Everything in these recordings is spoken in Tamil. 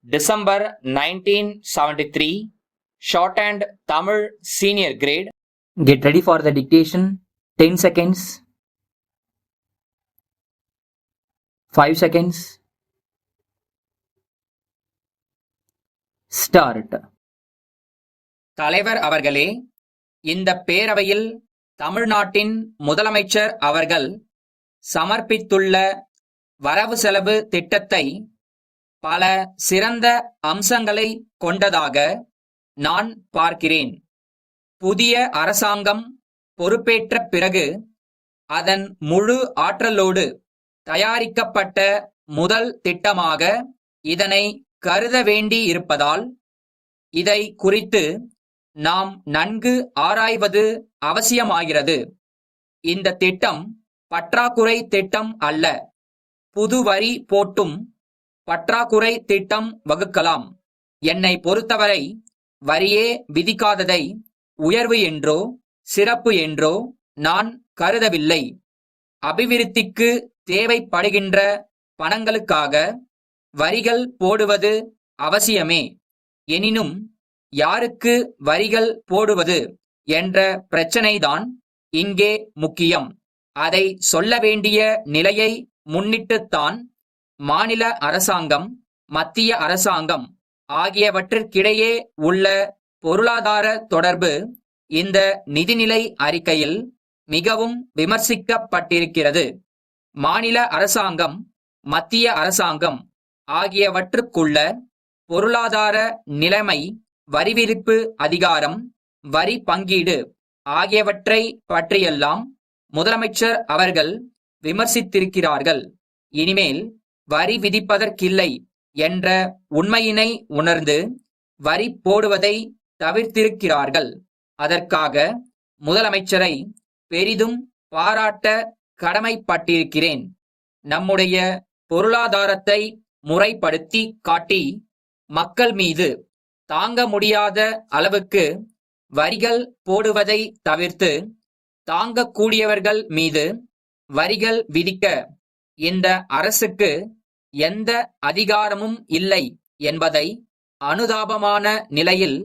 December 1973, shorthand Tamil senior grade. Get ready for the dictation. 10 seconds. 5 seconds. Start. தலைவர் அவர்களே, இந்த பேரவையில் தமிழ்நாட்டின் முதலமைச்சர் அவர்கள் சமர்ப்பித்துள்ள வரவு செலவு திட்டத்தை பல சிறந்த அம்சங்களை கொண்டதாக நான் பார்க்கிறேன். புதிய அரசாங்கம் பொறுப்பேற்ற பிறகு அதன் முழு ஆற்றலோடு தயாரிக்கப்பட்ட முதல் திட்டமாக இதனை கருத வேண்டியிருப்பதால் இதை குறித்து நாம் நன்கு ஆராய்வது அவசியமாகிறது. இந்த திட்டம் பற்றாக்குறை திட்டம் அல்ல. புது வரி போட்டும் பற்றாக்குறை திட்டம் வகுக்கலாம். என்னை பொறுத்தவரை வரியே விதிக்காததை உயர்வு என்றோ சிறப்பு என்றோ நான் கருதவில்லை. அபிவிருத்திக்கு தேவைப்படுகின்ற பணங்களுக்காக வரிகள் போடுவது அவசியமே. எனினும் யாருக்கு வரிகள் போடுவது என்ற பிரச்சனைதான் இங்கே முக்கியம். அதை சொல்ல வேண்டிய நிலையை முன்னிட்டுத்தான் மாநில அரசாங்கம், மத்திய அரசாங்கம் ஆகியவற்றிற்கிடையே உள்ள பொருளாதார தொடர்பு இந்த நிதிநிலை அறிக்கையில் மிகவும் விமர்சிக்கப்பட்டிருக்கிறது. மாநில அரசாங்கம், மத்திய அரசாங்கம் ஆகியவற்றுக்குள்ள பொருளாதார நிலைமை, வரிவிதிப்பு அதிகாரம், வரி பங்கீடு ஆகியவற்றை பற்றியெல்லாம் முதலமைச்சர் அவர்கள் விமர்சித்திருக்கிறார்கள். இனிமேல் வரி விதிப்பதற்கில்லை என்ற உண்மையினை உணர்ந்து வரி போடுவதை தவிர்த்திருக்கிறார்கள். அதற்காக முதலமைச்சரை பெரிதும் பாராட்ட கடமைப்பட்டிருக்கிறேன். நம்முடைய பொருளாதாரத்தை முறைப்படுத்தி காட்டி மக்கள் மீது தாங்க முடியாத அளவுக்கு வரிகள் போடுவதை தவிர்த்து தாங்கக்கூடியவர்கள் மீது வரிகள் விதிக்க இந்த அரசுக்கு எந்த அதிகாரமும் இல்லை என்பதை அனுதாபமான நிலையில்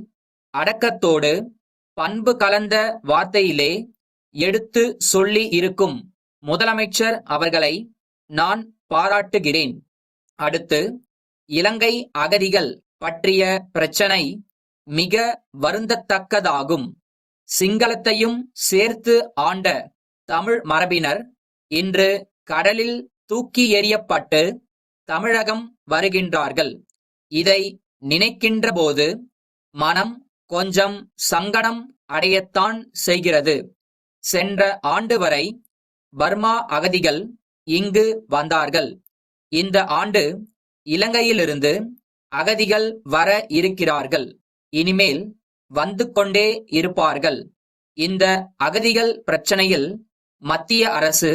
அடக்கத்தோடு பண்பு கலந்த வார்த்தையிலே எடுத்து சொல்லி இருக்கும் முதலமைச்சர் அவர்களை நான் பாராட்டுகிறேன். அடுத்து, இலங்கை அகதிகள் பற்றிய பிரச்சனை மிக வருந்தத்தக்கதாகும். சிங்களத்தையும் சேர்த்து ஆண்ட தமிழ் மரபினர் இன்று கடலில் தூக்கி எறியப்பட்டு தமிழகம் வருகின்றார்கள். இதை நினைக்கின்றபோது மனம் கொஞ்சம் சங்கடம் அடையத்தான் செய்கிறது. சென்ற ஆண்டு வரை பர்மா அகதிகள் இங்கு வந்தார்கள். இந்த ஆண்டு இலங்கையிலிருந்து அகதிகள் வர இருக்கிறார்கள். இனிமேல் வந்து கொண்டே இருப்பார்கள். இந்த அகதிகள் பிரச்சனையில் மத்திய அரசு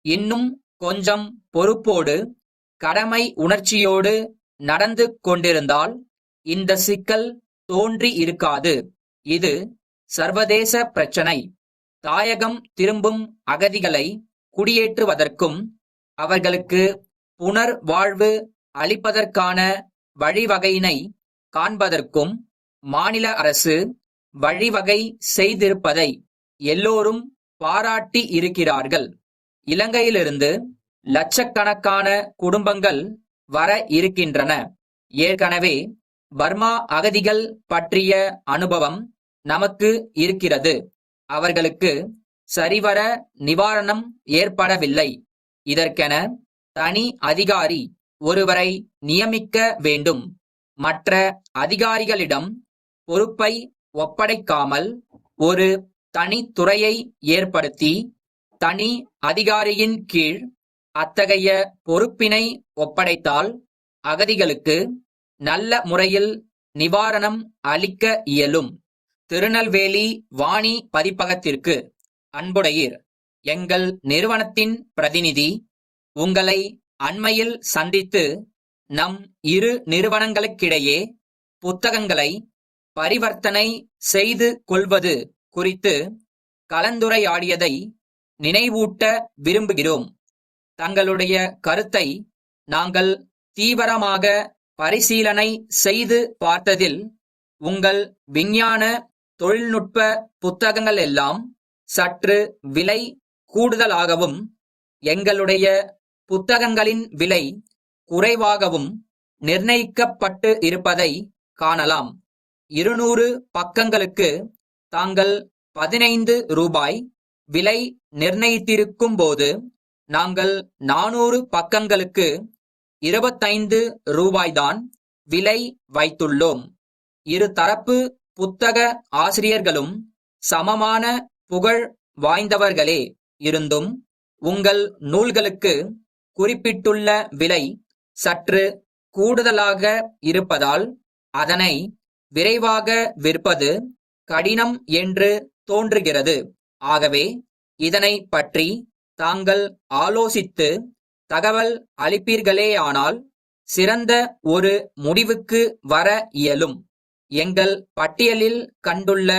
இன்னும் கொஞ்சம் பொறுப்போடு, கடமை உணர்ச்சியோடு நடந்து கொண்டிருந்தால் இந்த சிக்கல் தோன்றி இருக்காது. இது சர்வதேச பிரச்சனை. தாயகம் திரும்பும் அகதிகளை குடியேற்றுவதற்கும் அவர்களுக்கு புனர் வாழ்வு அளிப்பதற்கான வழிவகையினை காண்பதற்கும் மாநில அரசு வழிவகை செய்திருப்பதை எல்லோரும் பாராட்டி இருக்கிறார்கள். இலங்கையிலிருந்து லட்சக்கணக்கான குடும்பங்கள் வர இருக்கின்றன. ஏற்கனவே பர்மா அகதிகள் பற்றிய அனுபவம் நமக்கு இருக்கிறது. அவர்களுக்கு சரிவர நிவாரணம் ஏற்படவில்லை. இதற்கென தனி அதிகாரி ஒருவரை நியமிக்க வேண்டும். மற்ற அதிகாரிகளிடம் பொறுப்பை ஒப்படைக்காமல் ஒரு தனித்துறையை ஏற்படுத்தி தனி அதிகாரியின் கீழ் அத்தகைய பொறுப்பினை ஒப்படைத்தால் அகதிகளுக்கு நல்ல முறையில் நிவாரணம் அளிக்க இயலும். திருநெல்வேலி வாணி பதிப்பகத்திற்கு அன்புடையீர். எங்கள் நிறுவனத்தின் பிரதிநிதி உங்களை அண்மையில் சந்தித்து நம் இரு நிறுவனங்களுக்கிடையே புத்தகங்களை பரிவர்த்தனை செய்து கொள்வது குறித்து கலந்துரையாடியதை நினைவூட்ட விரும்புகிறோம். தங்களுடைய கருத்தை நாங்கள் தீவிரமாக பரிசீலனை செய்து பார்த்ததில் உங்கள் விஞ்ஞான தொழில்நுட்ப புத்தகங்கள் எல்லாம் சற்று விலை கூடுதலாகவும் எங்களுடைய புத்தகங்களின் விலை குறைவாகவும் நிர்ணயிக்கப்பட்டு இருப்பதை காணலாம். 200 பக்கங்களுக்கு தாங்கள் 15 ரூபாய் விலை நிர்ணயித்திருக்கும் போது நாங்கள் 400 பக்கங்களுக்கு 25 ரூபாய்தான் விலை வைத்துள்ளோம். இருதரப்பு புத்தக ஆசிரியர்களும் சமமான புகழ் வாய்ந்தவர்களே இருந்தும் உங்கள் நூல்களுக்கு குறிப்பிட்டுள்ள விலை சற்று கூடுதலாக இருப்பதால் அதனை விரைவாக விற்பது கடினம் என்று தோன்றுகிறது. ஆகவே இதனை பற்றி தாங்கள் ஆலோசித்து தகவல் அளிப்பீர்களேயானால் சிறந்த ஒரு முடிவுக்கு வர இயலும். எங்கள் பட்டியலில் கண்டுள்ள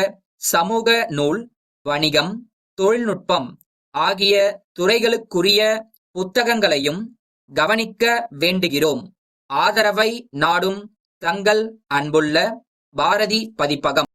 சமூக நூல், வணிகம், தொழில்நுட்பம் ஆகிய துறைகளுக்குரிய புத்தகங்களையும் கவனிக்க வேண்டுகிறோம். ஆதரவை நாடும் தங்கள் அன்புள்ள பாரதி பதிப்பகம்.